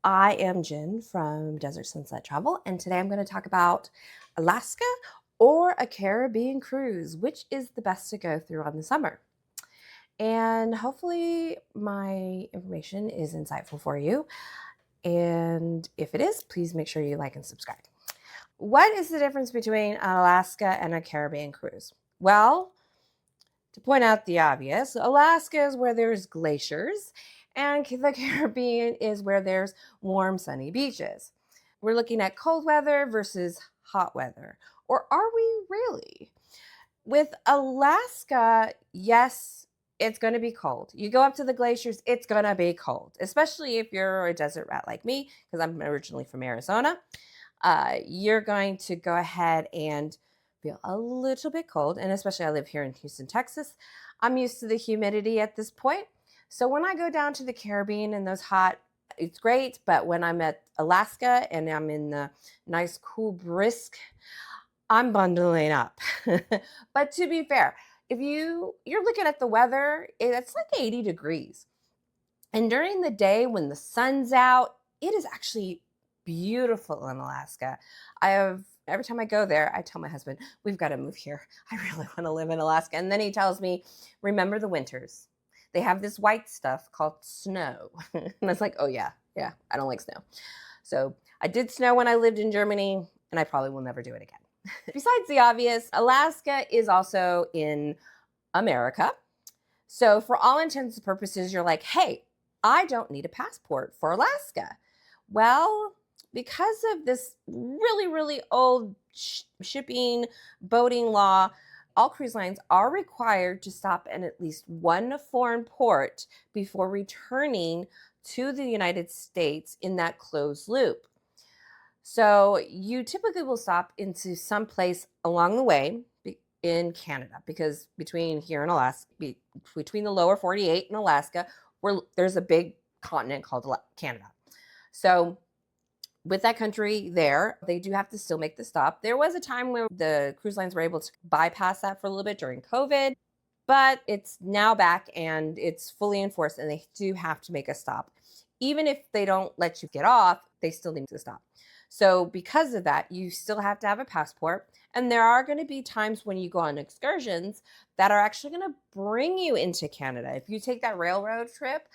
I am Jen from Desert Sunset Travel, and today I'm going to talk about Alaska or a Caribbean cruise, which is the best to go through on the summer. And hopefully, my information is insightful for you. And if it is, please make sure you like and subscribe. What is the difference between Alaska and a Caribbean cruise? Well, to point out the obvious, Alaska is where there's glaciers, and the Caribbean is where there's warm, sunny beaches. We're looking at cold weather versus hot weather. Or are we really? With Alaska, yes, it's going to be cold. You go up to the glaciers, it's going to be cold, especially if you're a desert rat like me, because I'm originally from Arizona. You're going to go ahead and feel a little bit cold. And especially I live here in Houston, Texas. I'm used to the humidity at this point. So when I go down to the Caribbean and those hot, it's great. But when I'm at Alaska and I'm in the nice, cool, brisk, I'm bundling up. But to be fair, if you're looking at the weather, it's like 80 degrees. And during the day when the sun's out, it is actually beautiful in Alaska. Every time I go there, I tell my husband, we've got to move here. I really want to live in Alaska. And then he tells me, remember the winters. They have this white stuff called snow. And I was like, oh yeah, I don't like snow. So I did snow when I lived in Germany, and I probably will never do it again. Besides the obvious, Alaska is also in America. So for all intents and purposes, you're like, hey, I don't need a passport for Alaska. Well, because of this really, really old shipping, boating law, all cruise lines are required to stop in at least one foreign port before returning to the United States in that closed loop. So you typically will stop into some place along the way in Canada, because between here and Alaska, between the lower 48 and Alaska, there's a big continent called Canada. So with that country there, they do have to still make the stop. There was a time where the cruise lines were able to bypass that for a little bit during COVID, but it's now back and it's fully enforced, and they do have to make a stop. Even if they don't let you get off, they still need to stop. So because of that, you still have to have a passport. And there are going to be times when you go on excursions that are actually going to bring you into Canada. If you take that railroad trip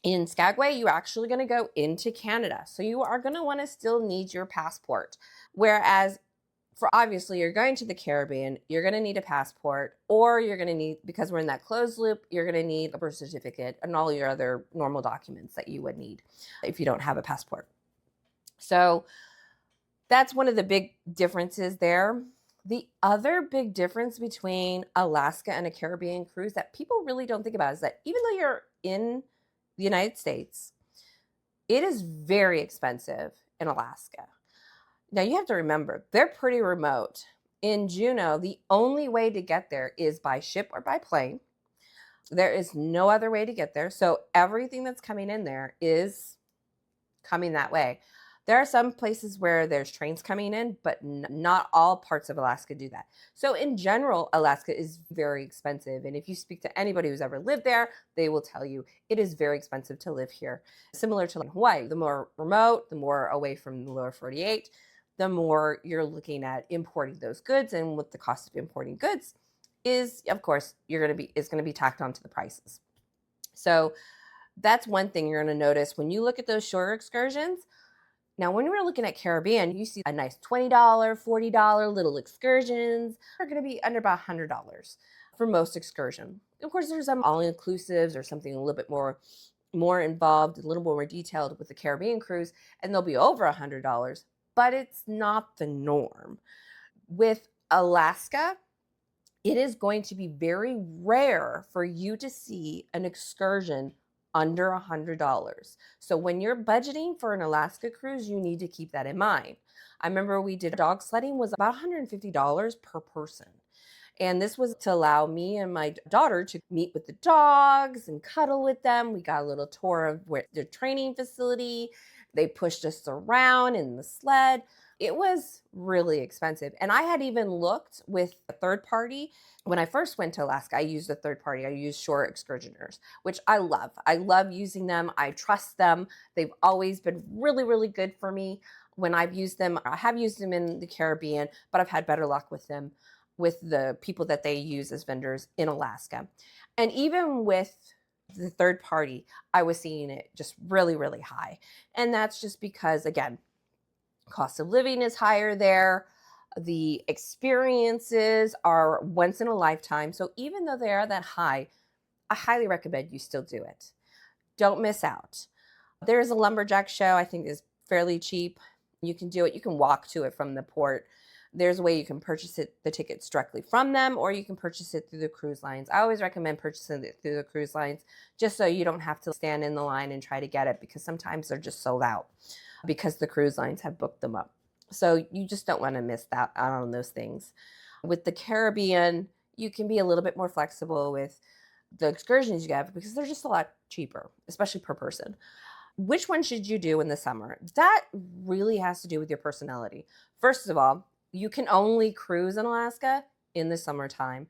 in Skagway, you're actually going to go into Canada. So you are going to want to still need your passport. Whereas for obviously you're going to the Caribbean, you're going to need a passport, or you're going to need, because we're in that closed loop, you're going to need a birth certificate and all your other normal documents that you would need if you don't have a passport. So that's one of the big differences there. The other big difference between Alaska and a Caribbean cruise that people really don't think about is that even though you're in the United States, it is very expensive in Alaska. Now you have to remember, they're pretty remote. In Juneau, the only way to get there is by ship or by plane. There is no other way to get there. So everything that's coming in there is coming that way. There are some places where there's trains coming in, but not all parts of Alaska do that. So in general, Alaska is very expensive. And if you speak to anybody who's ever lived there, they will tell you it is very expensive to live here. Similar to Hawaii, the more remote, the more away from the lower 48, the more you're looking at importing those goods. And what the cost of importing goods is, of course, is going to be tacked onto the prices. So that's one thing you're going to notice when you look at those shorter excursions. Now, when we're looking at Caribbean, you see a nice $20, $40 little excursions are going to be under about $100 for most excursion. Of course, there's some all-inclusives or something a little bit more involved, a little more detailed with the Caribbean cruise, and they'll be over $100, but it's not the norm. With Alaska, it is going to be very rare for you to see an excursion under $100. So when you're budgeting for an Alaska cruise, you need to keep that in mind. I remember we did dog sledding was about $150 per person. And this was to allow me and my daughter to meet with the dogs and cuddle with them. We got a little tour of the training facility. They pushed us around in the sled. It was really expensive. And I had even looked with a third party. When I first went to Alaska, I used a third party. I used Shore Excursioners, which I love. I love using them. I trust them. They've always been really, really good for me when I've used them. I have used them in the Caribbean, but I've had better luck with them, with the people that they use as vendors in Alaska. And even with the third party, I was seeing it just really, really high. And that's just because, again, cost of living is higher there. The experiences are once in a lifetime. So even though they are that high, I highly recommend you still do it. Don't miss out. There's a lumberjack show, I think is fairly cheap. You can do it. You can walk to it from the port. There's a way you can purchase the tickets directly from them, or you can purchase it through the cruise lines. I always recommend purchasing it through the cruise lines, just so you don't have to stand in the line and try to get it, because sometimes they're just sold out because the cruise lines have booked them up. So you just don't want to miss out on those things. With the Caribbean, you can be a little bit more flexible with the excursions you have, because they're just a lot cheaper, especially per person. Which one should you do in the summer? That really has to do with your personality. First of all, you can only cruise in Alaska in the summertime,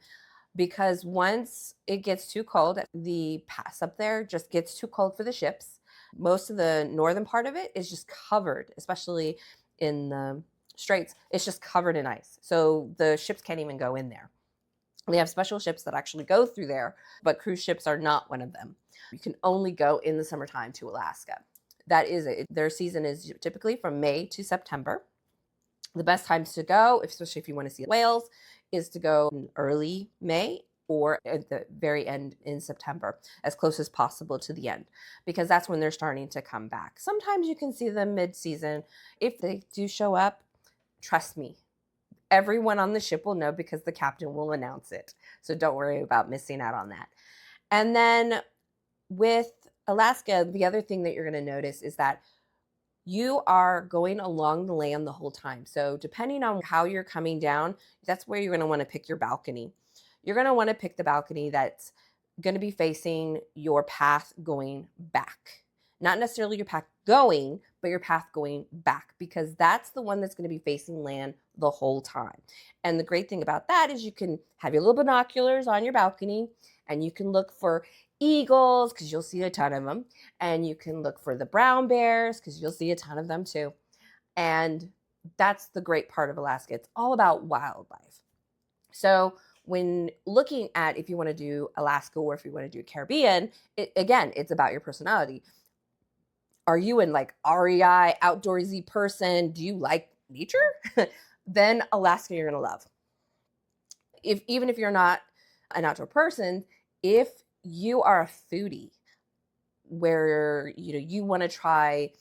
because once it gets too cold, the pass up there just gets too cold for the ships. Most of the northern part of it is just covered, especially in the straits. It's just covered in ice. So the ships can't even go in there. They have special ships that actually go through there, but cruise ships are not one of them. You can only go in the summertime to Alaska. That is it. Their season is typically from May to September. The best times to go, especially if you want to see whales, is to go in early May or at the very end in September, as close as possible to the end, because that's when they're starting to come back. Sometimes you can see them mid-season. If they do show up, trust me, everyone on the ship will know, because the captain will announce it. So don't worry about missing out on that. And then with Alaska, the other thing that you're going to notice is that you are going along the land the whole time. So depending on how you're coming down, that's where you're going to want to pick your balcony. You're going to want to pick the balcony that's going to be facing your path going back. Not necessarily your path going, but your path going back, because that's the one that's going to be facing land the whole time. And the great thing about that is you can have your little binoculars on your balcony, and you can look for eagles, because you'll see a ton of them. And you can look for the brown bears, because you'll see a ton of them too. And that's the great part of Alaska. It's all about wildlife. So when looking at if you want to do Alaska or if you want to do Caribbean, again, it's about your personality. Are you an like REI outdoorsy person? Do you like nature? Then Alaska you're going to love. Even if you're not an outdoor person, if you are a foodie, where you want to try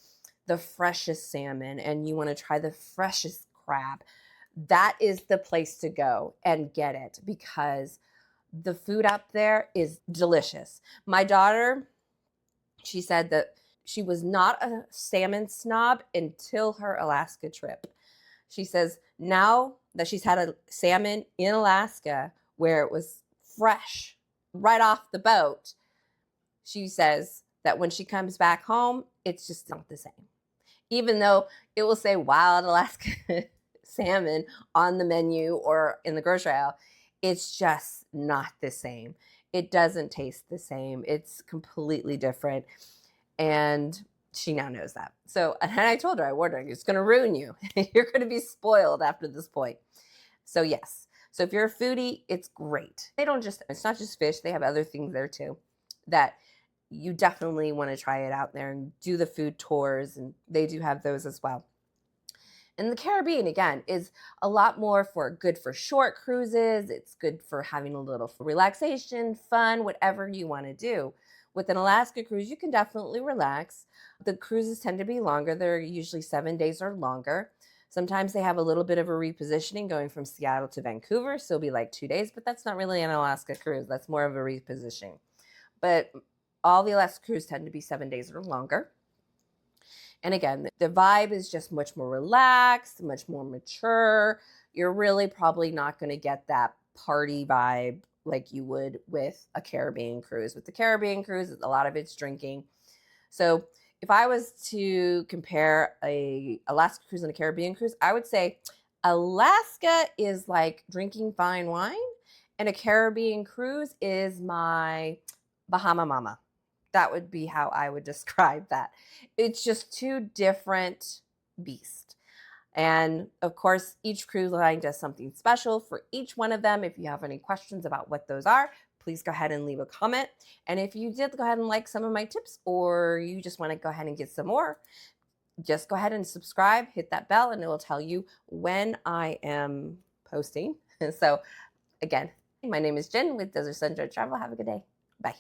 the freshest salmon and you want to try the freshest crab, that is the place to go and get it, because the food up there is delicious. My daughter, she said that she was not a salmon snob until her Alaska trip. She says now that she's had a salmon in Alaska where it was fresh right off the boat, she says that when she comes back home, it's just not the same. Even though it will say wild Alaska salmon on the menu or in the grocery aisle, it's just not the same. It doesn't taste the same. It's completely different. And she now knows that. So, and I told her, I warned her, it's going to ruin you. You're going to be spoiled after this point. So yes. So if you're a foodie, it's great. It's not just fish. They have other things there too that you definitely want to try it out there and do the food tours. And they do have those as well. And the Caribbean, again, is a lot more good for short cruises. It's good for having a little relaxation, fun, whatever you want to do. With an Alaska cruise, you can definitely relax. The cruises tend to be longer. They're usually 7 days or longer. Sometimes they have a little bit of a repositioning going from Seattle to Vancouver. So it'll be like 2 days, but that's not really an Alaska cruise. That's more of a repositioning. But all the Alaska cruises tend to be 7 days or longer. And again, the vibe is just much more relaxed, much more mature. You're really probably not going to get that party vibe like you would with a Caribbean cruise. With the Caribbean cruise, a lot of it's drinking. So if I was to compare a Alaska cruise and a Caribbean cruise, I would say Alaska is like drinking fine wine, and a Caribbean cruise is my Bahama Mama. That would be how I would describe that. It's just two different beasts. And of course, each cruise line does something special for each one of them. If you have any questions about what those are, please go ahead and leave a comment. And if you did go ahead and like some of my tips, or you just want to go ahead and get some more, just go ahead and subscribe, hit that bell, and it will tell you when I am posting. So again, my name is Jen with Desert Sun Travel. Have a good day. Bye.